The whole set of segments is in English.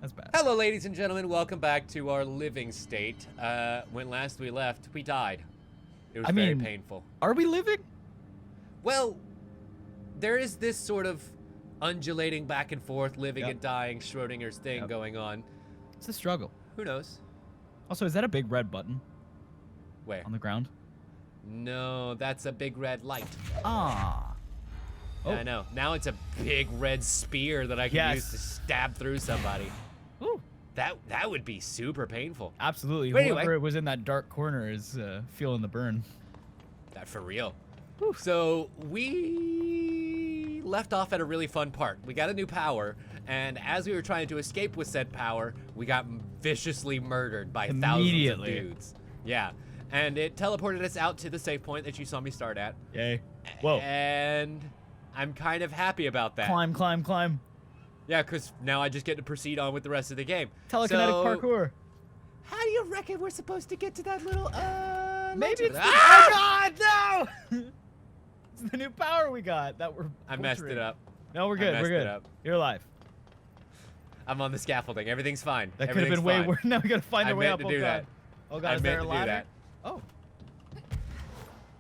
That's bad. Hello, ladies and gentlemen. Welcome back to our living state. When last we left, we died. It was very painful. Are we living? Well, there is this sort of undulating back and forth, living and dying Schrodinger's thing going on. It's a struggle. Who knows? Also, is that a big red button? Where? On the ground? No, that's a big red light. Ah. Oh. I know. Now it's a big red spear that I can use to stab through somebody. Ooh. That would be super painful. Absolutely. But Whoever anyway, was in that dark corner is feeling the burn. That for real. Whew. So we left off at a really fun part. We got a new power, and as we were trying to escape with said power, we got viciously murdered by thousands of dudes. Yeah. And it teleported us out to the save point that you saw me start at. Yay. Whoa. And I'm kind of happy about that. Climb, climb, climb. Yeah, because now I just get to proceed on with the rest of the game. Telekinetic parkour. How do you reckon we're supposed to get to that little, Maybe it's oh God, no! It's the new power we got that we're I messed it up. No, we're good, we're good. You're alive. I'm on the scaffolding. Everything's fine. That could have been way worse. Now we gotta find our way up. I meant to do that. Oh God, is there a ladder? Oh.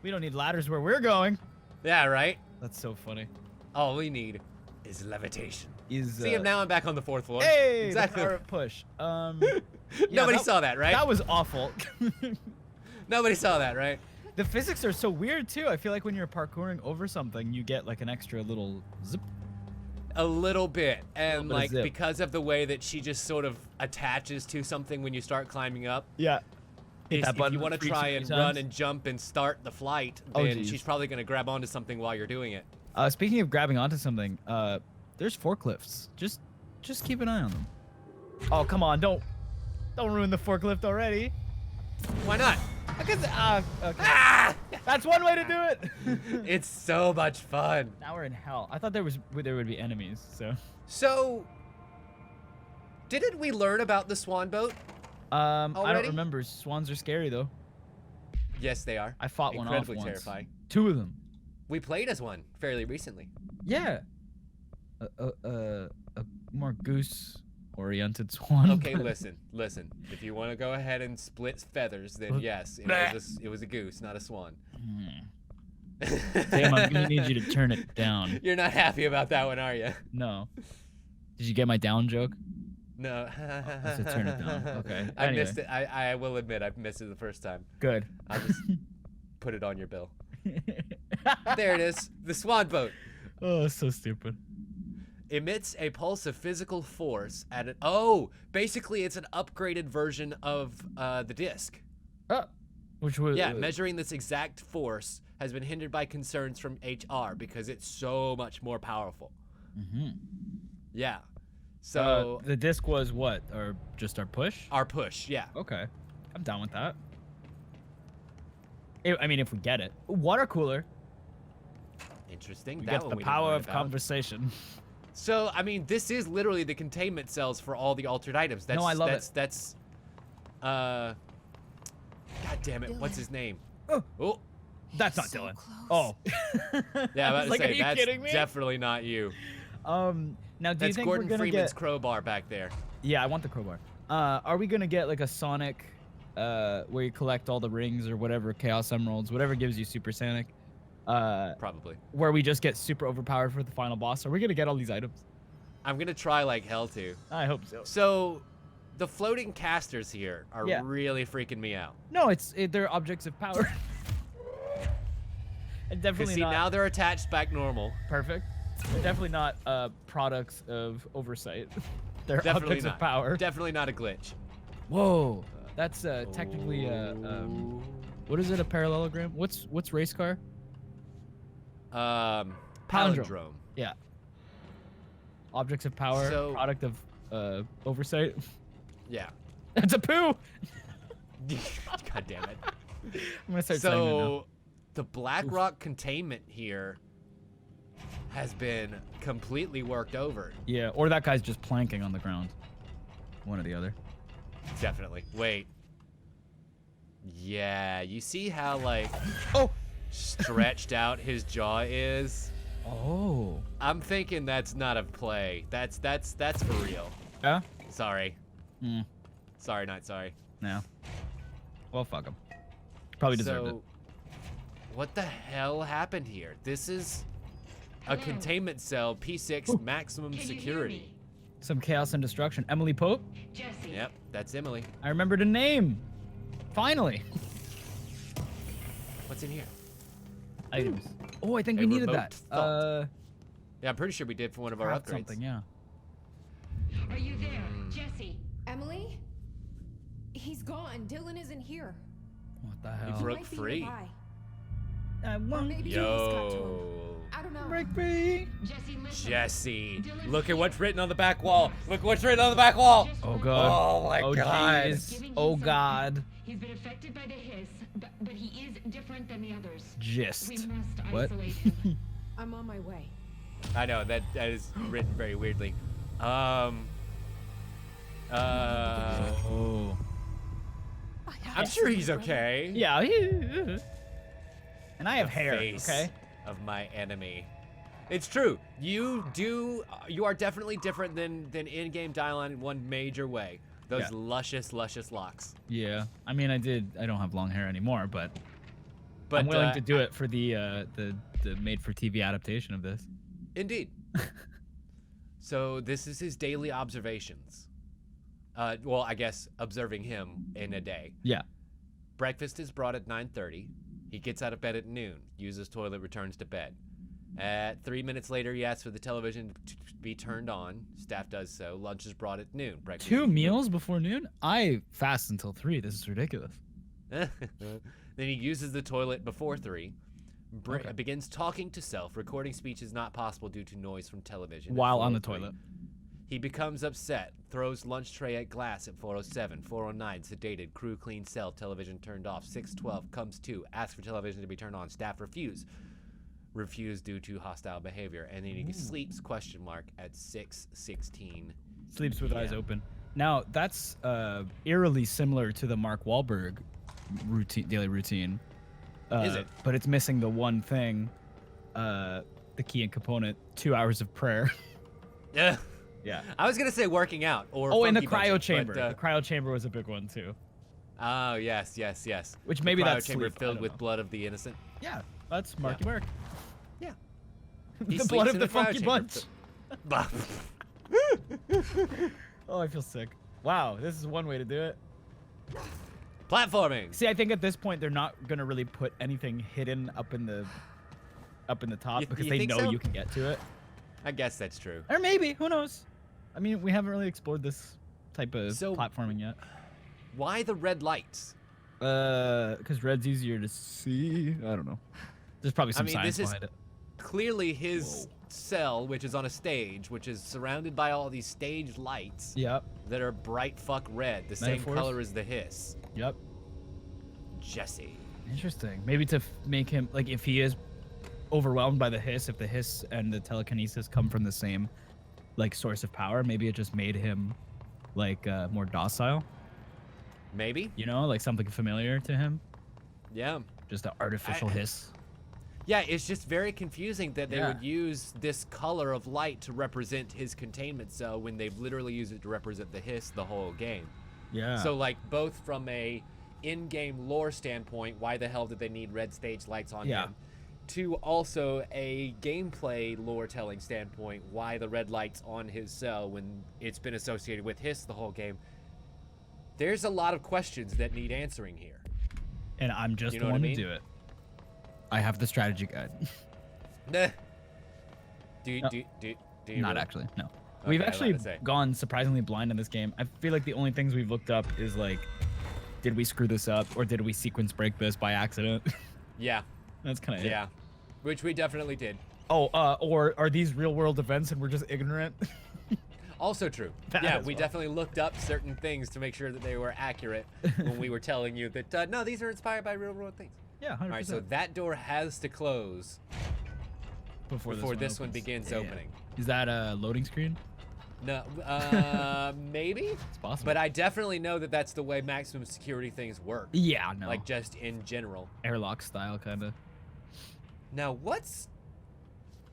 We don't need ladders where we're going. Yeah, right? That's so funny. All we need is levitation. See, now I'm back on the 4th floor. Hey, exactly. Push. Nobody saw that, right? That was awful. Nobody saw that, right? The physics are so weird too. I feel like when you're parkouring over something, you get like an extra little zip. A little bit, and like because of the way that she just sort of attaches to something when you start climbing up. Yeah. If you want to try and run and jump and start the flight, then she's probably going to grab onto something while you're doing it. Speaking of grabbing onto something, there's forklifts. Just keep an eye on them. Oh, come on, don't ruin the forklift already. Why not? Because okay. That's one way to do it. It's so much fun. Now we're in hell. I thought there would be enemies. So didn't we learn about the swan boat? I don't remember. Swans are scary though. Yes, they are. I fought one off once. Incredibly terrifying. 2 of them. We played as one fairly recently. Yeah. A more goose-oriented swan. Okay, listen. If you want to go ahead and split feathers, then yes, it was a goose, not a swan. Damn, I'm gonna need you to turn it down. You're not happy about that one, are you? No. Did you get my down joke? No. So turn it down. Okay. I missed it. I will admit I missed it the first time. Good. I'll just put it on your bill. There it is. The swan boat. Oh, so stupid. Emits a pulse of physical force at an basically it's an upgraded version of the disc. Which was measuring this exact force has been hindered by concerns from HR because it's so much more powerful. Yeah. So the disc was what? Or just our push? Our push, yeah. Okay. I'm down with that. I mean, if we get it. Water cooler. Interesting. We get the power of conversation. So, I mean, this is literally the containment cells for all the altered items. No, I love it. That's, God damn it, what's his name? Oh. That's not Dylan. Close. Oh. Yeah, I was about to say, that's kidding me? Definitely not you. Now, do you think Gordon we're gonna Freeman's get crowbar back there. Yeah, I want the crowbar. Are we gonna get like a Sonic, where you collect all the rings or whatever, Chaos Emeralds, whatever gives you Super Sonic? Probably. Where we just get super overpowered for the final boss? Are we gonna get all these items? I'm gonna try like hell to. I hope so. So, the floating casters here are really freaking me out. No, they're objects of power. And definitely not. Now they're attached back normal. Perfect. They're definitely not products of oversight. They're definitely objects of power. Definitely not a glitch. Whoa, that's technically what is it? A parallelogram? What's race car? Palindrome. Yeah. Objects of power, product of oversight. Yeah. It's a poo. God damn it. I'm gonna start saying that now. The Blackrock containment here has been completely worked over. Yeah, or that guy's just planking on the ground. One or the other. Definitely. Wait. Yeah, you see how like stretched out his jaw is? Oh. I'm thinking that's not a play. That's for real. Yeah? Sorry. Mm, Sorry, not sorry. no. Well, fuck him. Probably deserved it. So, what the hell happened here? This is a containment cell, P6, maximum security. Some chaos and destruction. Emily Pope? Jesse. Yep, that's Emily. I remembered a name. Finally. What's in here? Items. Oh, I think A we needed remote that. vault. Yeah, I'm pretty sure we did for one of our craft upgrades. something, yeah. Are you there, Jesse? Emily? He's gone. Dylan isn't here. What the He hell? broke Might be free. nearby. I Or won't maybe he just got to him. Yo. I don't know. break free. Jesse, listen. Jesse, Dylan's look here. at what's written on the back wall. Look what's written on the back wall. Just Oh one god. Oh my oh god. jeez. Giving Oh him some god. help. He's been affected by the hiss, but he is different than the others. Gist. We must What? isolate him. I'm on my way. I know that is written very weirdly. Oh. I'm sure he's okay. Yeah. And I have The hair. face Okay. of my enemy. It's true. You are definitely different than in-game Dylon in one major way. Those Yeah. luscious locks. Yeah. I mean, I don't have long hair anymore, but But I'm willing to do it for the made-for-TV adaptation of this. Indeed. So this is his daily observations. Well, I guess observing him in a day. Yeah. Breakfast is brought at 9:30. He gets out of bed at noon, uses toilet, returns to bed. At 3 minutes later, he asks for the television to be turned on. Staff does so. Lunch is brought at noon. Breakfast 2 meals before noon? I fast until 3. This is ridiculous. Then he uses the toilet before 3. Okay. Begins talking to self. Recording speech is not possible due to noise from television. at While on the 4:03. toilet. He becomes upset, throws lunch tray at glass at 4:07, 4:09, sedated, crew clean cell, television turned off, 6:12, comes to, asks for television to be turned on, staff refuse due to hostile behavior, and then he sleeps, question mark, at 6:16. Sleeps with eyes PM. open. Now, that's eerily similar to the Mark Wahlberg daily routine. Is it? But it's missing the one thing, the key and component, 2 hours of prayer. Yeah. Yeah. I was gonna say working out or Oh, and the funky cryo bunching, chamber. but, The cryo chamber was a big one too. oh yes. Which The maybe cryo that's chamber sleep, I filled don't with know. blood of the innocent. Yeah, that's Marky Mark. Yeah. The He blood sleeps of in the cryo funky chamber. bunch. Oh, I feel sick. Wow, this is one way to do it. Platforming. See, I think at this point they're not gonna really put anything hidden up in the top because you they think know so? you can get to it. I guess that's true. Or maybe, who knows? I mean, we haven't really explored this type of So- platforming yet. Why the red lights? Because red's easier to see. I don't know. There's probably some mean, science this is- behind it. Clearly his cell, which is on a stage, which is surrounded by all these stage lights Yep. that are bright fuck red, the same Metaphors? color as the hiss. Yep. Jesse. Interesting. Maybe to make him like if he is overwhelmed by the hiss, if the hiss and the telekinesis come from the same like source of power, maybe it just made him like more docile. Maybe? You know, like something familiar to him. Yeah. Just an artificial hiss. Yeah, it's just very confusing that they Yeah. would use this color of light to represent his containment cell when they've literally used it to represent the hiss the whole game. Yeah. So like both from a in-game lore standpoint, why the hell did they need red stage lights on Yeah. him? To also a gameplay lore telling standpoint, why the red lights on his cell when it's been associated with hiss the whole game. There's a lot of questions that need answering here. and I'm just You the know what I one mean? to do it. I have the strategy guide. Nah. Do No. you Not really? actually, no. Okay, We've I was actually about to say. gone surprisingly blind in this game. I feel like the only things we've looked up is like, did we screw this up or did we sequence break this by accident? Yeah, That's kind of it. yeah. Which we definitely did. Oh, or are these real world events and we're just ignorant? Also true. That Yeah, as we well. definitely looked up certain things to make sure that they were accurate when we were telling you that, no, these are inspired by real world things. Yeah, 100%. All right, so that door has to close before this one opens. begins Yeah. opening. Is that a loading screen? No, maybe? It's possible. But I definitely know that that's the way maximum security things work. Yeah, no. Like just in general. airlock style, kind of. Now, what's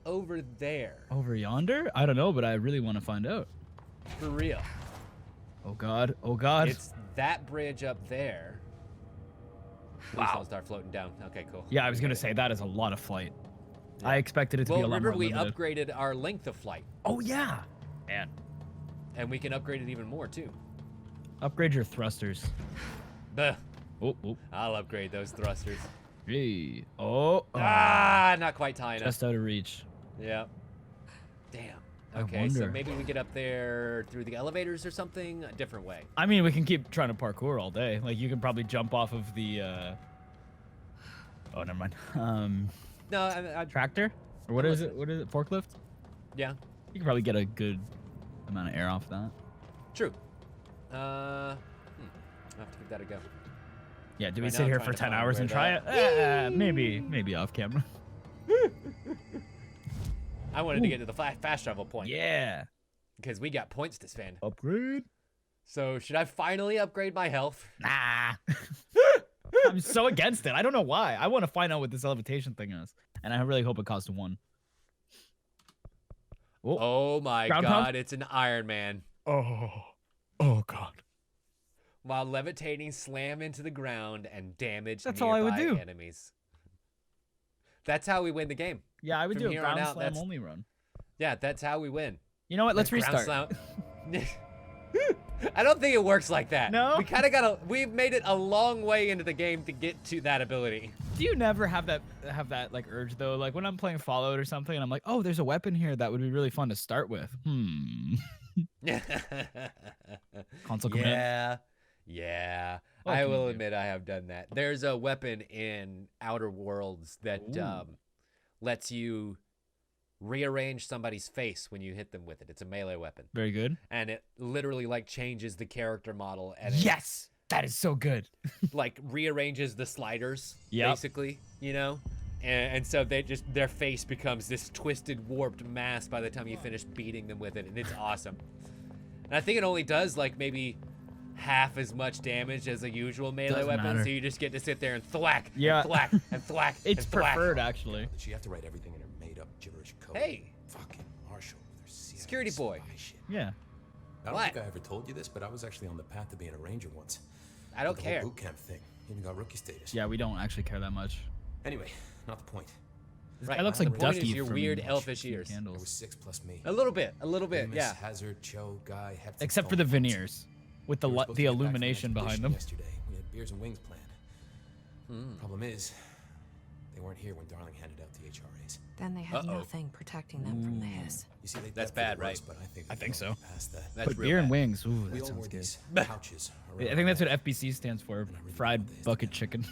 over there? Over yonder? I don't know, but I really want to find out. For real. Oh god. Oh god. It's that bridge up there. Please Wow. don't start floating down. Okay, cool. Yeah, I was gonna say that is a lot of flight. Yeah. I expected it to be a Well, lot remember more we limited. upgraded our length of flight, Oh yeah. Man. and we can upgrade it even more too. Upgrade your thrusters. Buh. Oh, oh. I'll upgrade those thrusters. Hey. Oh. Not quite high enough. Just out of reach. Yeah. Damn. I Okay, so wonder. maybe we get up there through the elevators or something, a different way. I mean, we can keep trying to parkour all day. Like, you can probably jump off of the, Oh, never mind. No, I Tractor? Or what I'm is it? listening. What is it? Forklift? yeah, You can probably get a good amount of air off that. true. I'll have to give that a go. Yeah, do we Right now sit I'm here trying for to 10 find hours where and try that- it? Maybe off camera. I wanted to get to the fast travel point. Yeah. Because we got points to spend. Upgrade? So should I finally upgrade my health? Nah. I'm so against it. I don't know why. I want to find out what this levitation thing is. And I really hope it costs 1. Oh my Ground god, pound? it's an Iron Man. Oh. Oh, God. While levitating, slam into the ground and damage That's all I would nearby do. enemies. That's how we win the game. Yeah, I would From do a here on ground out, slam that's- only run. Yeah, that's how we win. You know what? Let's Ground restart. slam- I don't think it works like that. No? We kind of we've made it a long way into the game to get to that ability. Do you never have that like urge though? Like when I'm playing Fallout or something, and I'm like, oh, there's a weapon here that would be really fun to start with. Console command. Yeah. What I can you will do? admit I have done that. There's a weapon in Outer Worlds that Ooh. lets you rearrange somebody's face when you hit them with it. It's a melee weapon, Very good. and it literally like changes the character model and it, Yes, that is so good. like rearranges the sliders, Yep. basically, you know? And so their face becomes this twisted, warped mass by the time you finish beating them with it, and it's awesome. And I think it only does like maybe half as much damage as a usual melee Doesn't weapon, matter. so you just get to sit there and thwack, Yeah. and thwack, and thwack. It's and thwack. preferred actually. Did she have to write everything in her made-up gibberish code? Hey, Fucking Marshall with her CIA Security boy. spy shit. Yeah. I don't What? think I ever told you this, but I was actually on the path to being a ranger once. I don't Did the whole care. boot camp thing. Even got rookie status. Yeah, we don't actually care that much. Anyway, not the point. Right. That looks the like point Ducky is your from weird elfish Shooting ears. There was Candles. 6 plus me. A little bit, Amos, yeah. Hazard, Cho, Guy, Hepton, Except for the Stone. veneers with the We were supposed to the get back for the illumination behind expedition them. Yesterday, we had beers and wings planned. Problem is, they weren't here when Darling handed out the HRAs. Then they had Uh-oh. nothing protecting them from the hiss. You see, they That's prepped for the bad, right? worst, But I I think so. Past that. That's But real beer and bad. wings. Ooh, We that all sounds wore good. these pouches. I think that's what FBC stands for. Fried bucket chicken.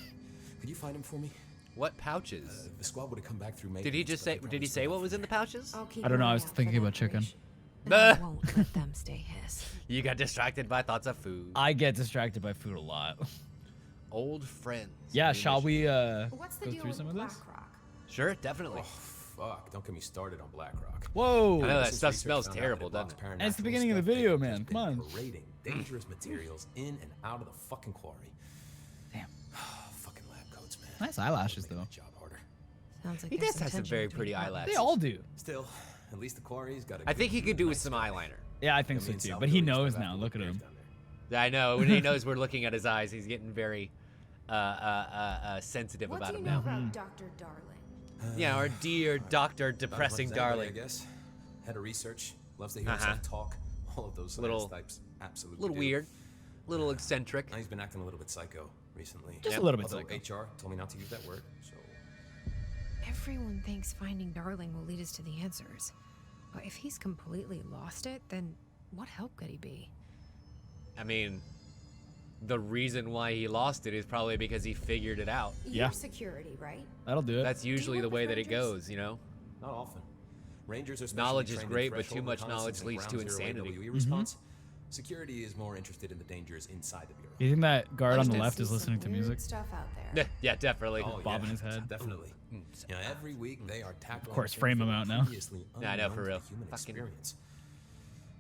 Could you find him for me? What pouches? The squad would have come back through Did he just say? Did he say what was in the pouches? I'll keep I don't an know, I eye was out for thinking that about chicken. bridge. And I won't let them stay hiss. You got distracted by thoughts of food. I get distracted by food a lot. Old friends. Yeah, shall we What's the go deal through with some of this? BlackRock? Sure, definitely. Oh, fuck. Don't get me started on BlackRock. Whoa! I know that Since stuff research smells found out terrible, that it doesn't blocks And it's the paranormal beginning of the stuff, video, they've man. just Come been on. Parading dangerous materials in and out of the fucking quarry. Damn. Fucking lab coats, man. Nice eyelashes, Making though. my job harder. Sounds like He there's does have some tension very between pretty partners. eyelashes. They all do. Still, at least the quarry's got a I good think he view could of do the with night some sky. eyeliner. Yeah, I think Me so and too. Sal But he Billy used to knows have now. the Look at beers him. down there. I know. When he knows we're looking at his eyes, he's getting very sensitive What about do him you know now. about Dr. Darling? Yeah, our dear Dr. Not as much Depressing as anybody, Darling. I guess. Head of research, loves to hear Uh-huh. himself talk. All of those science Little- types absolutely A little do. weird. A little eccentric. Now he's been acting a little bit psycho recently. Just Yep. a little bit Although psycho. HR told me not to use that word, so Everyone thinks finding Darling will lead us to the answers. But if he's completely lost it, then what help could he be? I mean, the reason why he lost it is probably because he figured it out. Yeah. You're security, right? That'll do it. That's usually the work way with that it Rangers? goes, you know? not often. Rangers are specially Knowledge is trained in great, but too threshold much knowledge reconnaissance and leads to ground zero insanity. AWE response. Security is more interested in the dangers inside the bureau. You think that guard on the Understood. left is See listening some to weird music? stuff out there. Yeah, definitely. bobbing his head. Definitely. You know, every week they are tackling. course, things frame that him are out now. previously Yeah, I know, for unknown to real. the human Fucking- experience.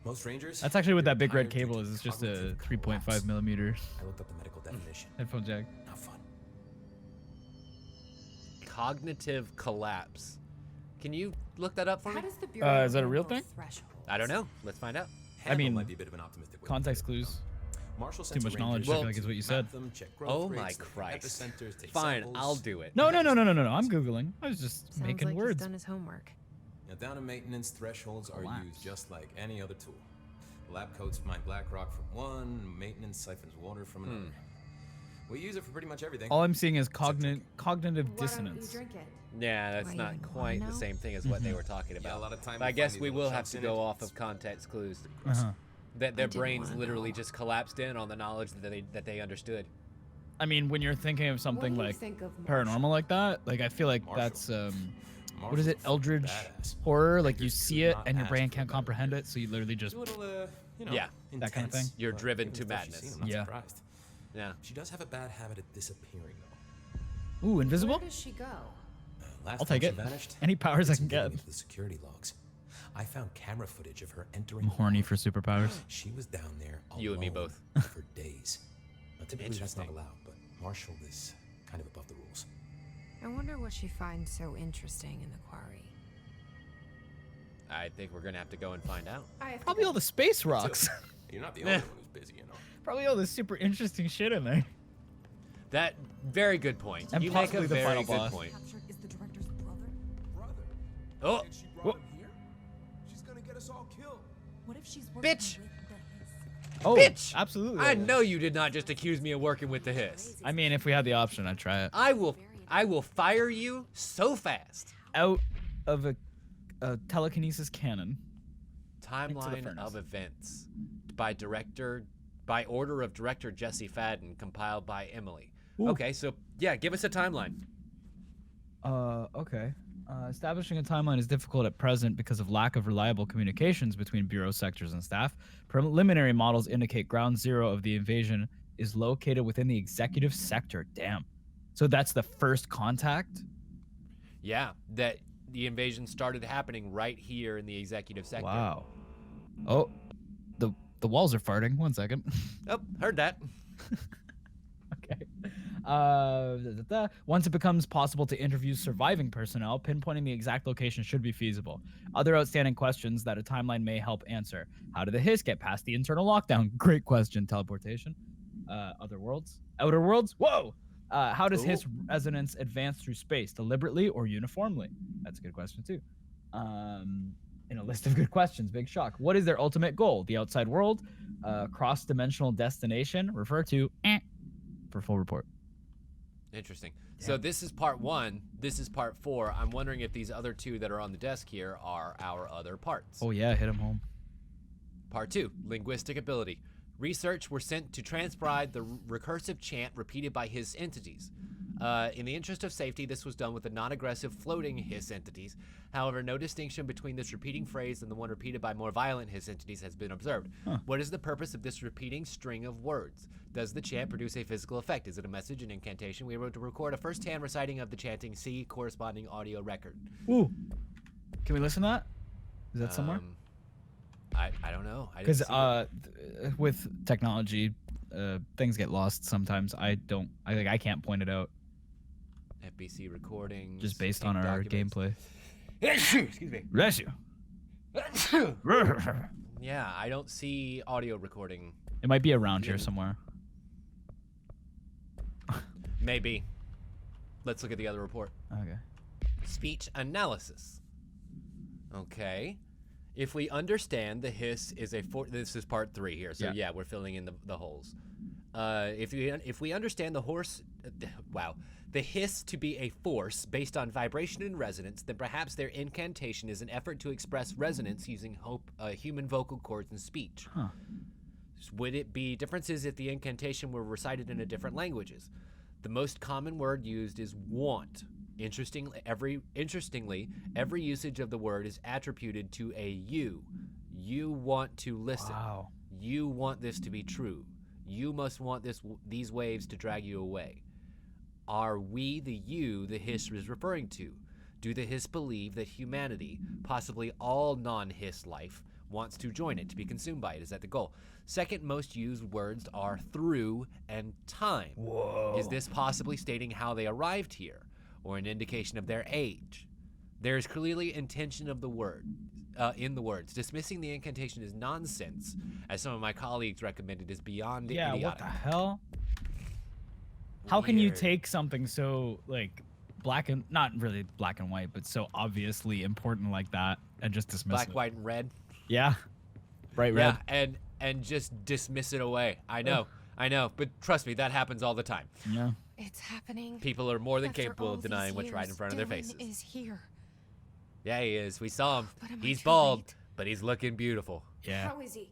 Most Rangers. That's actually what that big red hired due cable to is. It's just a cognitive 3.5 collapse. millimeter I looked up the medical definition. headphone jack. Not fun. Cognitive collapse. Can you look that up for How me? does the bureau Is that a real handle thing? thresholds? I don't know. Let's find out. I mean, might be a bit of an optimistic way to context put it. clues. Marshall Too sent much some knowledge, rangers I Well, feel like is what you to said. map them, check growth Oh my rates, look for Christ. epicenters, take Fine, samples. I'll do it. No. I'm Googling. I was just Sounds making like words. he's done his homework. Now, down in maintenance, thresholds are Collapse. used just like any other tool. Lab coats mine black rock from one, maintenance siphons water from another. We use it for pretty much everything. All I'm seeing is cognitive Why don't you dissonance. drink it? Yeah, that's Do I not even quite wanna the know? same thing as what they were talking Yeah, about. a lot of time But I we guess find we these will little have chunks to in go it. off of It's context clues. Uh-huh. That their didn't brains wanna literally know. just collapsed in on the knowledge that they understood. I mean, when you're thinking of something What do you like think of Marshall? paranormal like that, like I feel like Marshall. that's what is Marshall's it, a fucking eldritch badass. horror? Like you Beggars see could it not and your ask brain for a can't better comprehend word. it, so you literally just She's a little, Yeah, that kind of intense, thing. You're but driven given to the stuff she's seen, madness. I'm not Yeah. surprised. Yeah. She does have a bad habit of disappearing, though. Ooh, invisible. Where does she go? Last I'll time take she it. vanished, Any powers I it's can get. into the security logs. I found camera footage of her entering. I'm horny for superpowers. She was down there alone You and me both. for days. Now, typically that's not allowed, but Marshall is kind of above the rules. I wonder what she finds so interesting in the quarry. I think we're gonna have to go and find out. I have to Probably go. all the space rocks. You're not the only one who's busy, you know. Probably all this super interesting shit in there. That very good point. And you make a possibly the very final good boss. point. Captured is the director's brother? Brother. Oh, And she brought him here? She's gonna get us all killed. What if she's working Bitch! with the Hiss? Oh, Bitch! absolutely. I know you did not just accuse me of working with the Hiss. I mean, if we had the option, I'd try it. I will fire you so fast. Out of a telekinesis cannon. Timeline furnace. of events by order of director Jesse Fadden, compiled by Emily. Ooh. Okay, so yeah, give us a timeline. Okay. Establishing a timeline is difficult at present because of lack of reliable communications between bureau sectors and staff. Preliminary models indicate ground zero of the invasion is located within the executive sector. Damn. So that's the first contact? Yeah, that the invasion started happening right here in the executive sector. Wow. Oh, the walls are farting. 1 second. Oh, heard that. Okay. Once it becomes possible to interview surviving personnel, pinpointing the exact location should be feasible. Other outstanding questions that a timeline may help answer. How did the Hiss get past the internal lockdown? Great question. Teleportation. Other worlds? Outer worlds? Whoa! How does Hiss resonance advance through space? Deliberately or uniformly? That's a good question, too. In a list of good questions, big shock. What is their ultimate goal? The outside world? Cross-dimensional destination? Refer to for full report. Interesting. So this is part 1. This is part 4. I'm wondering if these other 2 that are on the desk here are our other parts. Oh yeah, hit him home. Part 2, linguistic ability. Research were sent to transcribe the recursive chant repeated by Hiss entities. In the interest of safety, this was done with the non-aggressive floating Hiss entities. However, no distinction between this repeating phrase and the one repeated by more violent Hiss entities has been observed. What is the purpose of this repeating string of words? Does the chant produce a physical effect? Is it a message, an incantation? We were able to record a first-hand reciting of the chanting. See corresponding audio record. Ooh. Can we listen to that? Is that somewhere? I don't know. I didn't Because see it. with technology, things get lost sometimes. I can't point it out FBC recordings. just based pink on our documents. gameplay. Excuse me. Bless you. Yeah, I don't see audio recording. It might be around here somewhere. Maybe. Let's look at the other report. Okay. Speech analysis. Okay. If we understand the Hiss is this is part 3 here, so yeah, we're filling in the holes. If we understand the Hiss to be a force based on vibration and resonance, then perhaps their incantation is an effort to express resonance using human vocal cords and speech. Huh. Would it be differences if the incantation were recited in different languages? The most common word used is want. Interestingly, every usage of the word is attributed to a you. You want to listen. Wow. You want this to be true. You must want these waves to drag you away. Are we the you the Hiss is referring to? Do the Hiss believe that humanity, possibly all non-Hiss life, wants to join it, to be consumed by it? Is that the goal? Second most used words are through and time. Whoa. Is this possibly stating how they arrived here, or an indication of their age? There is clearly intention of the word in the words. Dismissing the incantation is nonsense, as some of my colleagues recommended, is beyond Yeah, idiotic. what the hell? How can you Weird. take something so like black and not really black and white, but so obviously important like that and just dismiss Black, it? white, and red. Yeah, bright red. Yeah, and just dismiss it away. I know, but trust me, that happens all the time. Yeah. It's happening. People are more than After capable all of denying these what's right in years, front of their Dylan faces. is here. Yeah, he is. We saw him. But am I He's too bald, late? but he's looking beautiful. Yeah. How is he?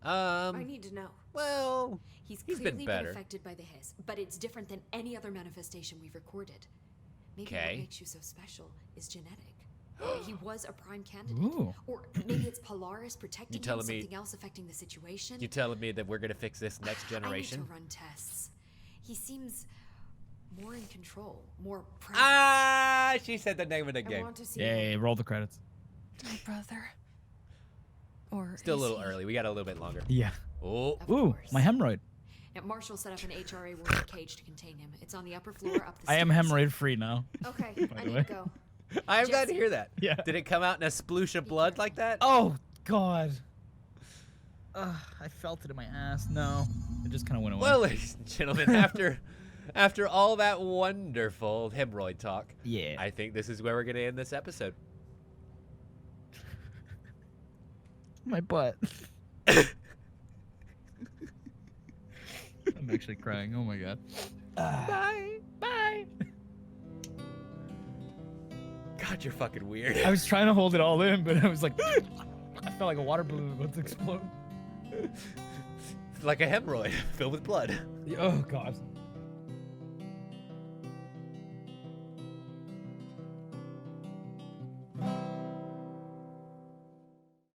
I Um, need to know. well, He's He's clearly been better. affected by the hiss, but it's different than any other manifestation we've recorded. Maybe Okay. what makes you so special is genetic. He was a prime candidate. Ooh. Or maybe it's Polaris protecting him, telling me- something else affecting the situation. you telling me that we're gonna fix this next I need generation? to run tests. He seems more in control, more present. Ah, she said the name of the I game. want to see Yay, roll the credits. My brother. Or Still a is little he? early. We got a little bit longer. Yeah. Oh, Of Ooh, course. my hemorrhoid. Now, Marshall set up an HRA warning cage to contain him. It's on the upper floor up the I am stairs. hemorrhoid free now. Okay, By I the need way. to go. I'm glad to Jesse. hear that. Yeah. Did it come out in a sploosh of blood like that? Oh God. I felt it in my ass. No, it just kind of went away. Well, ladies and gentlemen, after all that wonderful hemorrhoid talk, yeah. I think this is where we're gonna end this episode. My butt. I'm actually crying. Oh my God. Bye. Bye. God, you're fucking weird. I was trying to hold it all in, but I was like, I felt like a water balloon about to explode. Like a hemorrhoid filled with blood. Oh God.